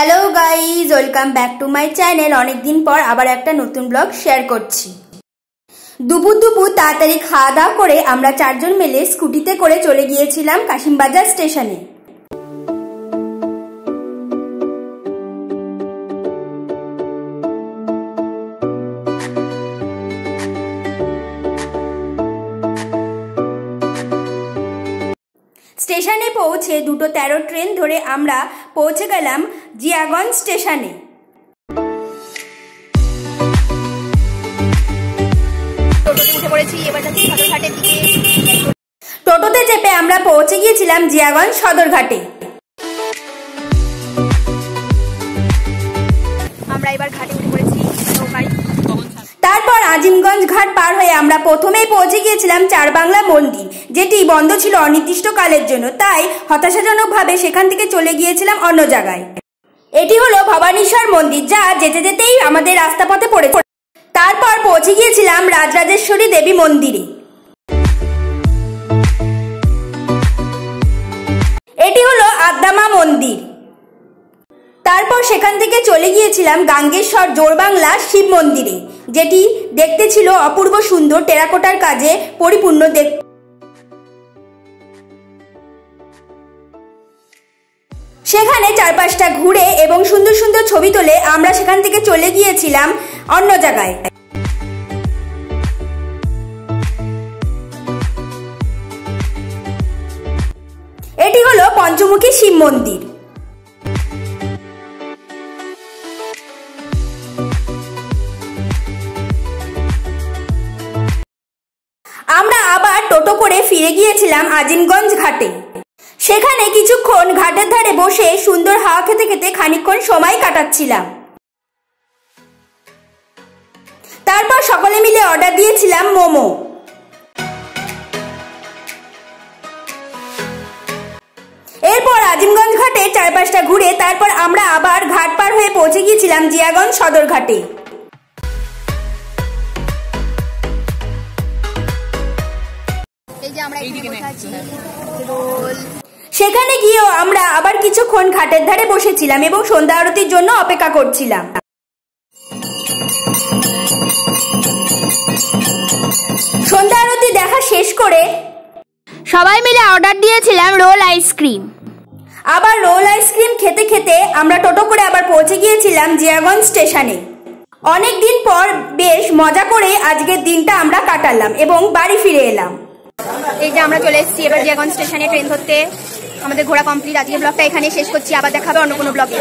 Hello guys, welcome back to my channel. অনেকদিন পর আবার একটা নতুন ব্লগ শেয়ার করছি। দুপুর তাড়াতাড়ি খাওয়া দাওয়া করে আমরা চারজন মিলে স্কুটিতে করে চলে গিয়েছিলাম কাশিমবাজার স্টেশনে। স্টেশনে পৌঁছে 2:13 ট্রেন ধরে আমরা পৌঁছে গেলাম জিয়াগঞ্জ স্টেশনে। টোটোতে চেপে আমরা পৌঁছে গিয়েছিলাম জিয়াগঞ্জ সদরঘাটে। আমরা এবার ঘাটে উঠে পড়েছি। তারপর আজিমগঞ্জ ঘাট পার হয়ে আমরা প্রথমেই পৌঁছে গিয়েছিলাম চারবাংলা মন্দির, যেটি বন্ধ ছিল অনির্দিষ্টকালের জন্য, তাই হতাশাজনকভাবে সেখান থেকে চলে গিয়েছিলাম অন্য জায়গায়। এটি হলো ভবানীশ্বর মন্দির, যা যেতে যেতেই আমাদের রাস্তা পথে পড়েছে। তারপর পৌঁছে গিয়েছিলাম রাজরাজেশ্বরী দেবী মন্দিরে। এটি হলো আদ্দামা মন্দির। তারপর সেখান থেকে চলে গিয়েছিলাম গাঙ্গেশ্বর জোড়বাংলা শিব মন্দিরে, যেটি দেখতে ছিল অপূর্ব সুন্দর, টেরাকোটার কাজে পরিপূর্ণ। সেখানে চারপাশটা ঘুরে এবং সুন্দর সুন্দর ছবি তুলে আমরা সেখান থেকে চলে গিয়েছিলাম অন্য জায়গায়। এটি হলো পঞ্চমুখী শিব মন্দির। আমরা আবার টোটো করে ফিরে গিয়েছিলাম আজিমগঞ্জ ঘাটে। সেখানে কিছুক্ষণ ঘাটের ধারে বসে সুন্দর হাওয়া খেতে খেতে খানিকক্ষণ সময় কাটাচ্ছিলাম। তারপর সকলে মিলে অর্ডার দিয়েছিলাম মোমো। এরপর আজিমগঞ্জ ঘাটে চারপাশটা ঘুরে তারপর আমরা আবার ঘাট পার হয়ে পৌঁছে গিয়েছিলাম জিয়াগঞ্জ সদরঘাটে। সেখানে গিয়েও আমরা আবার কিছুক্ষণ ঘাটের ধারে বসেছিলাম এবং সন্ধ্যা আরতির জন্য অপেক্ষা করছিলাম। সন্ধ্যা আরতি দেখা শেষ করে সবাই মিলে অর্ডার দিয়েছিলাম রোল আইসক্রিম। আবার রোল আইসক্রিম খেতে খেতে আমরা টোটো করে আবার পৌঁছে গিয়েছিলাম জিয়াগঞ্জ স্টেশনে। অনেক দিন পর বেশ মজা করে আজকের দিনটা আমরা কাটালাম এবং বাড়ি ফিরে এলাম। এই যে আমরা চলে এসেছি এবার জিয়াগঞ্জ স্টেশনে ট্রেন ধরতে। আমাদের ঘোরা কমপ্লিট। আজকের ব্লগটা এখানে শেষ করছি, আবার দেখা হবে অন্য কোনো ব্লগে।